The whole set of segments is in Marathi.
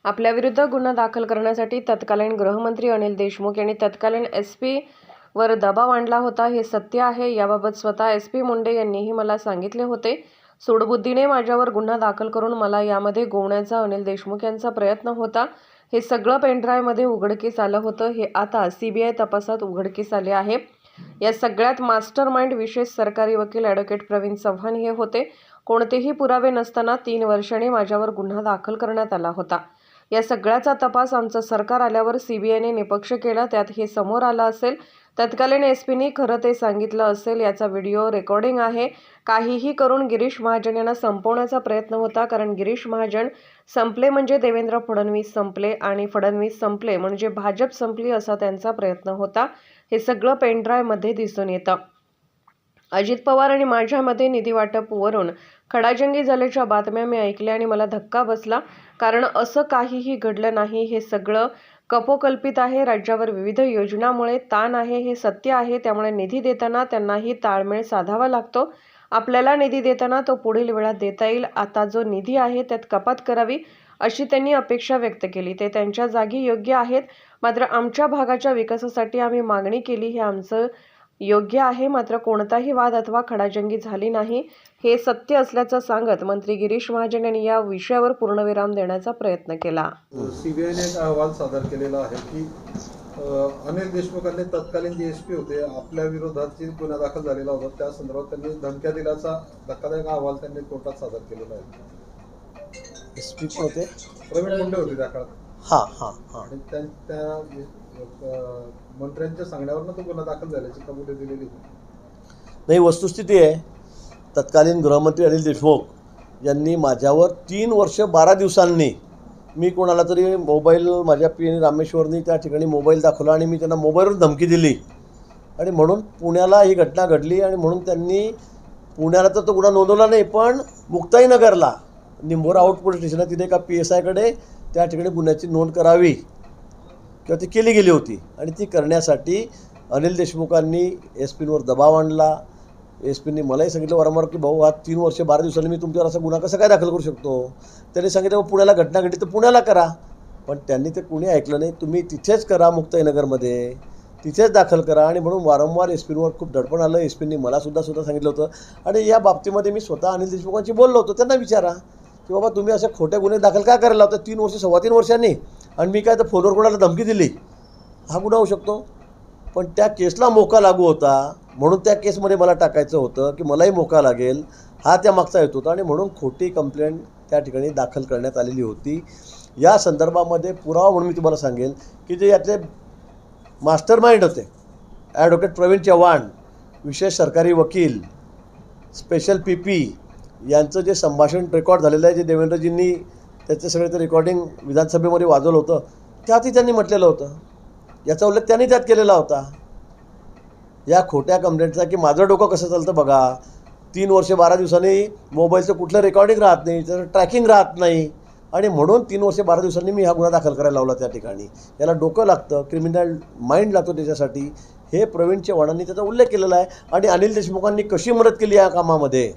आपल्याविरुद्ध गुन्हा दाखल करण्यासाठी तत्कालीन गृहमंत्री अनिल देशमुख यांनी तत्कालीन SP वर दबाव आणला होता हे सत्य आहे। याबाबत स्वतः SP मुंडे यांनीही मला सांगितले होते। सूडबुद्धीने माझ्यावर गुन्हा दाखल करून मला यामध्ये गोवण्याचा अनिल देशमुख यांचा प्रयत्न होता। हे सगळं पेनड्राईव्हमध्ये उघडकीस आलं होतं। हे आता CBI तपासात उघडकीस आले आहे। या सगळ्यात मास्टरमाइंड विशेष सरकारी वकील ॲडव्होकेट प्रवीण चव्हाण हे होते। कोणतेही पुरावे नसताना 3 वर्षांनी माझ्यावर गुन्हा दाखल करण्यात आला होता। या सगळ्याचा तपास आमचं सरकार आल्यावर CBIने निपक्ष केला। त्यात हे समोर आलं असेल। तत्कालीन SPनी खरं ते सांगितलं असेल। याचा व्हिडिओ रेकॉर्डिंग आहे। काहीही करून गिरीश महाजन यांना संपवण्याचा प्रयत्न होता, कारण गिरीश महाजन संपले म्हणजे देवेंद्र फडणवीस संपले आणि फडणवीस संपले म्हणजे भाजप संपली असा त्यांचा प्रयत्न होता। हे सगळं पेनड्राईव्हमध्ये दिसून येतं। अजित पवार आणि माझ्यामध्ये निधी वाटपवरून खडाजंगी झाल्याच्या बातम्या मी ऐकल्या आणि मला धक्का बसला, कारण असं काहीही घडलं नाही। हे सगळं कपोकल्पित आहे। राज्यावर विविध योजनांमुळे ताण आहे, हे सत्य आहे। त्यामुळे निधी देताना त्यांनाही ताळमेळ साधावा लागतो। आपल्याला निधी देताना तो पुढील वेळात देता येईल। आता जो निधी आहे त्यात कपात करावी अशी त्यांनी अपेक्षा व्यक्त केली। ते त्यांच्या जागी योग्य आहेत, मात्र आमच्या भागाच्या विकासासाठी आम्ही मागणी केली, हे आमचं योग्य आहे। मात्र कोणताही वाद अथवा खडाजंगी झाली नाही, हे सत्य असल्याचं सांगत मंत्री गिरीश महाजन यांनी या विषयावर पूर्णविराम देण्याचा प्रयत्न केला। CBIने एक अहवाल सादर केलेला आहे की अनिल देशमुखांनी तत्कालीन जे SP होते आपल्या विरोधात गुन्हा दाखल झालेला होता, त्या संदर्भात त्यांनी धमक्या दिल्याचा धक्कादायक अहवाल त्यांनी कोर्टात सादर केलेला आहे। SP पण होते, प्रवीण मुंडे होते त्या काळात। हां हां हां आणि त्या मंत्र्यांच्या सांगण्यावरनं तो गुन्हा दाखल झाल्याची कबुली दिलेली होती। नाही, वस्तुस्थिती आहे, तत्कालीन गृहमंत्री अनिल देशमुख यांनी माझ्यावर 3 वर्ष 12 दिवसांनी मी कोणाला तरी मोबाईल माझ्या PN रामेश्वरनी त्या ठिकाणी मोबाईल दाखवला आणि मी त्यांना मोबाईलवर धमकी दिली आणि म्हणून पुण्याला ही घटना घडली आणि म्हणून त्यांनी पुण्याला तर तो गुन्हा नोंदवला नाही, पण मुक्ताईनगरला निंभोरा आउट पोलीस स्टेशनला तिथे एका PSIकडे त्या ठिकाणी गुन्ह्याची नोंद करावी किंवा ती केली गेली होती आणि ती करण्यासाठी अनिल देशमुखांनी SPवर दबाव आणला। SPनी मलाही सांगितलं वारंवार की भाऊ, हा 3 वर्ष 12 दिवसांनी मी तुमच्यावर असा गुन्हा कसा काय दाखल करू शकतो। त्यांनी सांगितलं पुण्याला घटना घडली तर पुण्याला करा, पण त्यांनी ते कुणी ऐकलं नाही। तुम्ही तिथेच करा, मुक्ताईनगरमध्ये तिथेच दाखल करा। आणि म्हणून वारंवार SPवर खूप दडपण आलं। SPनी मला सुद्धा सांगितलं होतं आणि या बाबतीमध्ये मी स्वतः अनिल देशमुखांशी बोललो होतो। त्यांना विचारा की बाबा तुम्ही असे खोटे गुन्हे दाखल का करायला होता 3 वर्ष 3.25 वर्षांनी, आणि मी काय तर फोनवर कोणाला धमकी दिली, हा गुन्हा होऊ शकतो। पण त्या केसला मोका लागू होता म्हणून त्या केसमध्ये मला टाकायचं होतं की मलाही मोका लागेल, हा त्या मागचा येत होता आणि म्हणून खोटी कंप्लेंट त्या ठिकाणी दाखल करण्यात आलेली होती। या संदर्भामध्ये पुरावा म्हणून मी तुम्हाला सांगेल की जे याचे मास्टरमाइंड होते ॲडव्होकेट प्रवीण चव्हाण, विशेष सरकारी वकील, स्पेशल PP यांचं जे संभाषण रेकॉर्ड झालेलं आहे, जे देवेंद्रजींनी त्याचे सगळे ते रेकॉर्डिंग विधानसभेमध्ये वाजवलं होतं, त्यातही त्यांनी म्हटलेलं होतं, याचा उल्लेख त्यांनी त्यात केलेला होता या खोट्या कंप्लेंटचा, की माझं डोकं कसं चालतं बघा, 3 वर्ष 12 दिवसांनी मोबाईलचं कुठलं रेकॉर्डिंग राहत नाही, त्याचं ट्रॅकिंग राहत नाही आणि म्हणून 3 वर्ष 12 दिवसांनी मी हा गुन्हा दाखल करायला लावला त्या ठिकाणी। याला डोकं लागतं, क्रिमिनल माइंड लागतो त्याच्यासाठी, हे प्रवीण चव्हाणांनी त्याचा उल्लेख केलेला आहे। आणि अनिल देशमुखांनी कशी मदत केली या कामामध्ये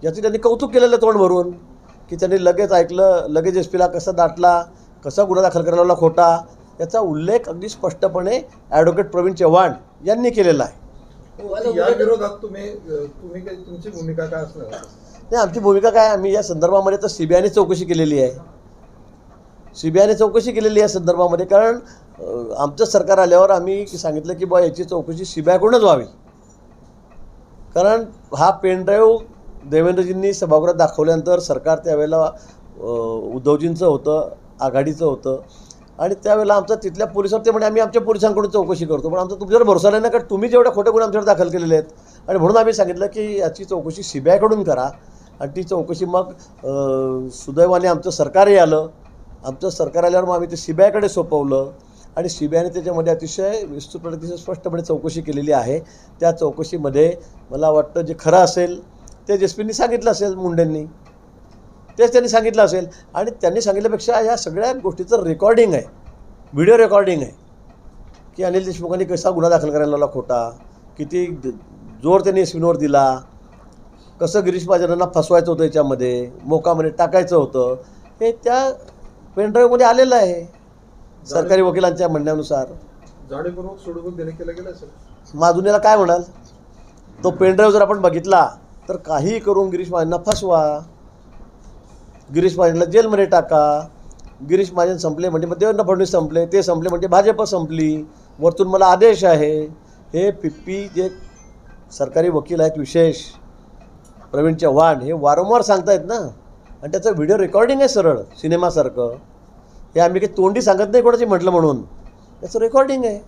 याचं त्यांनी कौतुक केलेलं तोंड भरून, की त्यांनी लगेच ऐकलं, लगेच SPला कसा दाटला, कसा गुन्हा दाखल करायला लावला खोटा, याचा उल्लेख अगदी स्पष्टपणे ॲडव्होकेट प्रवीण चव्हाण यांनी केलेला आहे। या विरोधात तुम्ही तुमची भूमिका काय असणार? नाही, आमची भूमिका काय, आम्ही या संदर्भामध्ये तर CBIने चौकशी केलेली आहे। CBIने चौकशी केलेली आहे संदर्भामध्ये, कारण आमचं सरकार आल्यावर आम्ही सांगितलं की बा याची चौकशी CBIकडूनच व्हावी, कारण हा पेनड्राईव्ह देवेंद्रजींनी सभागृहात दाखवल्यानंतर सरकार त्यावेळेला उद्धवजींचं होतं, आघाडीचं होतं आणि त्यावेळेला आमचा तिथल्या पोलिसांवर ते म्हणजे आम्ही आमच्या पोलिसांकडून चौकशी करतो, पण आमचा तुमच्यावर भरोसा नाही ना, कारण तुम्ही जेवढ्या खोटे गुन्हे आमच्यावर दाखल केलेले आहेत। आणि म्हणून आम्ही सांगितलं की याची चौकशी CBIकडून करा आणि ती चौकशी मग सुदैवाने आमचं सरकारही आलं। आमचं सरकार आल्यावर मग आम्ही ते CBIकडे सोपवलं आणि CBIने त्याच्यामध्ये अतिशय विस्तृतपणे अतिशय स्पष्टपणे चौकशी केलेली आहे। त्या चौकशीमध्ये मला वाटतं जे खरं असेल ते SPनी सांगितलं असेल, मुंडेंनी तेच त्यांनी सांगितलं असेल आणि त्यांनी सांगितल्यापेक्षा या सगळ्या गोष्टीचं रेकॉर्डिंग आहे, व्हिडिओ रेकॉर्डिंग आहे, की अनिल देशमुखांनी कसा गुन्हा दाखल करायला लावला खोटा, किती जोर त्यांनी SPवर दिला, कसं गिरीश महाजनांना फसवायचं होतं, याच्यामध्ये मोकामध्ये टाकायचं होतं, हे त्या पेनड्राईव्हमध्ये आलेलं आहे सरकारी वकिलांच्या म्हणण्यानुसार. जाणीवपूर्वक सोडून देणे केलं गेलं सर. मग याला काय म्हणाल? तो पेनड्राईव्ह जर आपण बघितला तर काहीही करून गिरीश महाजनना फसवा, गिरीश महाजनला जेलमध्ये टाका. गिरीश महाजन संपले म्हणजे मग देवेंद्र फडणवीस संपले, ते संपले म्हणजे भाजप संपली, वरतून मला आदेश आहे. हे पिप्पी जे सरकारी वकील आहेत विशेष प्रवीण चव्हाण हे वारंवार सांगतायत ना, आणि त्याचं व्हिडिओ रेकॉर्डिंग आहे सरळ सिनेमासारखं. हे आम्ही काही तोंडी सांगत नाही कोणाची म्हटलं म्हणून, त्याचं रेकॉर्डिंग आहे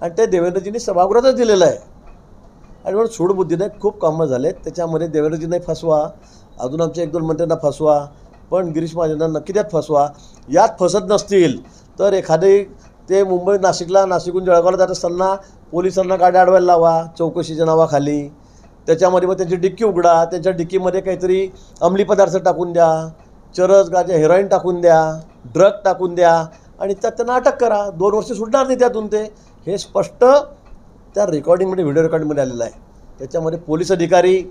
आणि ते देवेंद्रजींनी सभागृहातच दिलेलं आहे. आणि म्हणून सूडबुद्धीने खूप कामं झालेत. त्याच्यामध्ये देवेंद्रजींनाही फसवा, अजून आमच्या 1-2 मंत्र्यांना फसवा, पण गिरीश महाजनांना नक्की त्यात फसवा. यात फसत नसतील तर एखादे ते मुंबई नाशिकहून जळगावला जात असताना पोलिसांना गाड्या अडवायला लावा चौकशीच्या नावाखाली. त्याच्यामध्ये मग त्यांची डिक्की उघडा, त्यांच्या डिक्कीमध्ये काहीतरी अंमली पदार्थ टाकून द्या, चरस गांजा हेरोईन टाकून द्या, ड्रग टाकून द्या आणि त्यात त्यांना अटक करा. 2 वर्ष सुटणार नाही त्यातून. ते हे स्पष्ट त्या रेकॉर्डिंगमध्ये व्हिडिओ रेकॉर्डिंगमध्ये आलेलं आहे. त्याच्यामध्ये पोलीस अधिकारी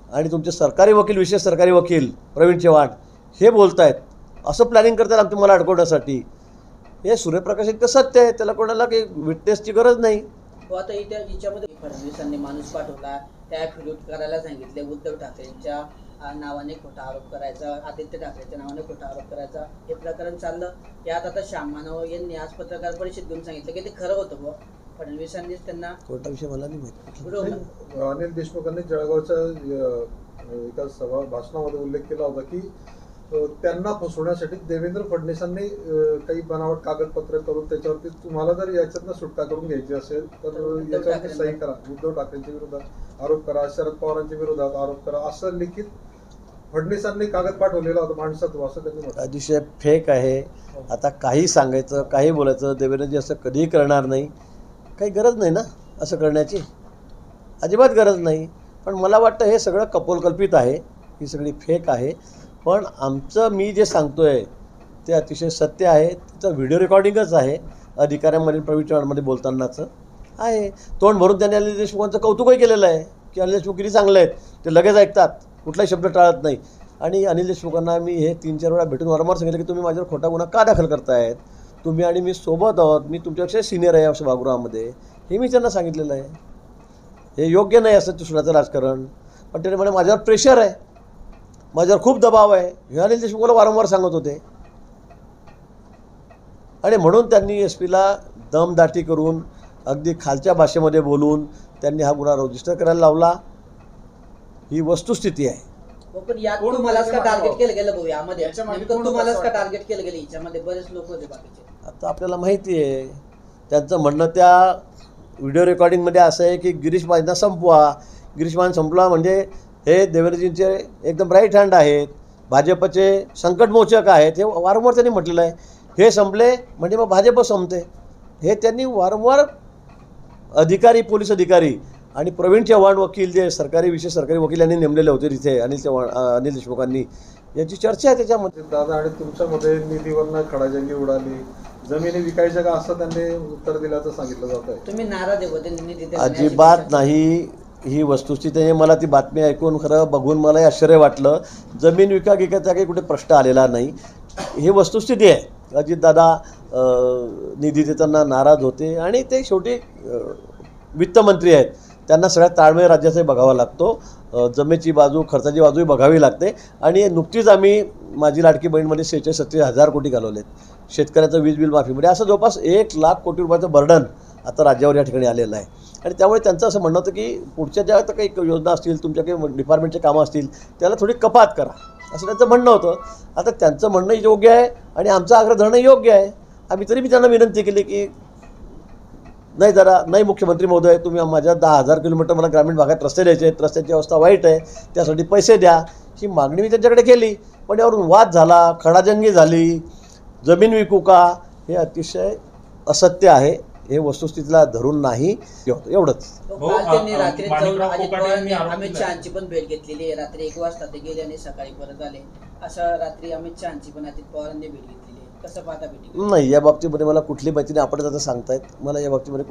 आणि तुमचे सरकारी वकील विशेष सरकारी वकील प्रवीण चव्हाण हे बोलत आहेत, असं प्लॅनिंग करतात आमचं मला अडकवण्यासाठी. हे सूर्यप्रकाश इतकं सत्य आहे, त्याला कोणाला काही विटनेसची गरज नाही. आता याच्यामध्ये फडणवीसांनी माणूस पाठवला, त्या फिरूट करायला सांगितले, उद्धव ठाकरेंच्या नावाने खोटा आरोप करायचा, आदित्य ठाकरेंच्या नावाने खोटा आरोप करायचा, हे प्रकरण चाललं. यात आता श्याम मानव यांनी आज पत्रकार परिषद घेऊन सांगितलं की ते खरं होतं बुवा, फडणवीसांनीच त्यांना कोर्टा विषय मला नाही माहिती. बरोबर. अनिल देशमुखांनी जळगावच्या एका भाषणामध्ये उल्लेख केला होता की त्यांना फसवण्यासाठी देवेंद्र फडणवीसांनी काही बनावट कागदपत्र करून त्याच्यावरती तुम्हाला जर याच्यातनं सुटका करून घ्यायची असेल तर याच्यावरती सही करा, उद्धव ठाकरेंच्या विरोधात आरोप करा, शरद पवारांच्या विरोधात आरोप करा, असं लिखित फडणवीसांनी कागद पाठवलेला होता माणसात, असं त्यांनी म्हटलं. अतिशय फेक आहे. आता काही सांगायचं काही बोलायचं, देवेंद्रजी असं कधीही करणार नाही. काही गरज नाही ना असं करण्याची, अजिबात गरज नाही. पण मला वाटतं हे सगळं कपोलकल्पित आहे, ही सगळी फेक आहे. पण आमचं मी जे सांगतो आहे ते अतिशय सत्य आहे. त्याचं व्हिडिओ रेकॉर्डिंगच आहे अधिकाऱ्यांमध्ये प्रवीण चव्हाणमध्ये बोलतानाचं आहे. तोंड भरून त्यांनी अनिल देशमुखांचं कौतुकही केलेलं आहे की अनिल देशमुख किती चांगले आहेत, ते लगेच ऐकतात, कुठलाही शब्द टाळत नाही. आणि अनिल देशमुखांना मी हे 3-4 वेळा भेटून वारंवार सांगितलं की तुम्ही माझ्यावर खोटा गुन्हा का दाखल करतायत, तुम्ही आणि मी सोबत आहोत, मी तुमच्यापेक्षा सिनियर आहे या सभागृहामध्ये, हे मी त्यांना सांगितलेलं आहे. हे योग्य नाही असं दुसऱ्याचं राजकारण. पण त्याने म्हणे माझ्यावर प्रेशर आहे, माझ्यावर खूप दबाव आहे, हे अनिल देशमुखला वारंवार सांगत होते. आणि म्हणून त्यांनी SP-ला दमदाटी करून अगदी खालच्या भाषेमध्ये बोलून त्यांनी हा गुन्हा रजिस्टर करायला लावला. ही वस्तुस्थिती आहे. पण यात तुम्हालाच का टार्गेट केलं गेलं भाऊ, यामध्ये नेमकं तुम्हालाच का टार्गेट केलं गेलं? याच्यामध्ये बरेच लोक होते बाकीचे. आता आपल्याला माहिती आहे त्यांचं म्हणणं त्या व्हिडिओ रेकॉर्डिंगमध्ये असं आहे की गिरीश महाजनना संपवा. गिरीश महाजन संपला म्हणजे हे देवेंद्रजींचे एकदम राईट हँड आहेत, भाजपचे संकटमोचक आहेत, हे वारंवार त्यांनी म्हटलेलं आहे. हे संपले म्हणजे मग भाजप संपते, हे त्यांनी वारंवार अधिकारी पोलीस अधिकारी आणि प्रवीण चव्हाण वकील जे विशेष सरकारी वकील यांनी नेमलेले होते तिथे अनिल देशमुखांनी, याची चर्चा आहे त्याच्यामध्ये. दादा आणि तुमच्यामध्ये निधीवरनं खडाजंगी उडाली, जमिनी विकायच्या का असं त्यांनी उत्तर दिल्याचं सांगितलं जात आहे. तुम्ही नाराज होते निधी अजिबात नाही. ही वस्तुस्थिती आहे. मला ती बातमी ऐकून खरं बघून मलाही आश्चर्य वाटलं. जमीन विकायचा काही कुठे प्रश्न आलेला नाही, ही वस्तुस्थिती आहे. अजितदादा निधी देताना नाराज होते आणि ते शेवटी वित्तमंत्री आहेत, त्यांना सगळ्यात ताळमेळ राज्याचाही बघावा लागतो. जमेची बाजू खर्चाची बाजूही बघावी लागते. आणि नुकतीच आम्ही माझी लाडकी बहीणमध्ये 46-47 कोटी घालवलेत शेतकऱ्याचं वीज बिल माफीमध्ये. असं जवळपास 1 लाख कोटी रुपयाचं बर्डन आता राज्यावर या ठिकाणी आलेलं आहे. आणि त्यामुळे त्यांचं असं म्हणणं होतं की पुढच्या ज्या आता काही योजना असतील, तुमच्या काही डिपार्टमेंटचे कामं असतील, त्याला थोडी कपात करा, असं त्यांचं म्हणणं होतं. आता त्यांचं म्हणणंही योग्य आहे आणि आमचा आग्रह धरणंही योग्य आहे. आम्ही तरी मी त्यांना विनंती केली की नाही मुख्यमंत्री महोदय, तुम्ही माझ्या 10,000 किलोमीटर मला ग्रामीण भागात रस्ते द्यायचे आहेत, रस्त्याची अवस्था वाईट आहे, त्यासाठी पैसे द्या, ही मागणी मी त्यांच्याकडे केली. पण यावरून वाद झाला, खडाजंगी झाली, जमीन विकू का, हे अतिशय असत्य आहे. हे वस्तुस्थितीला धरून नाही, एवढंच. काल त्यांनी रात्री जाऊन अजित पवारांनी अमित शहाची पण भेट घेतलेली आहे. रात्री 1 वाजता ते गेले आणि सकाळी परत आले. असं रात्री अमित शहाची पण अजित पवारांनी भेट घेतलेली आहे. कसं पाहता भेट? नाही, या बाबतीमध्ये मला कुठली माहिती नाही. आपण आता सांगतायत मला या बाबतीमध्ये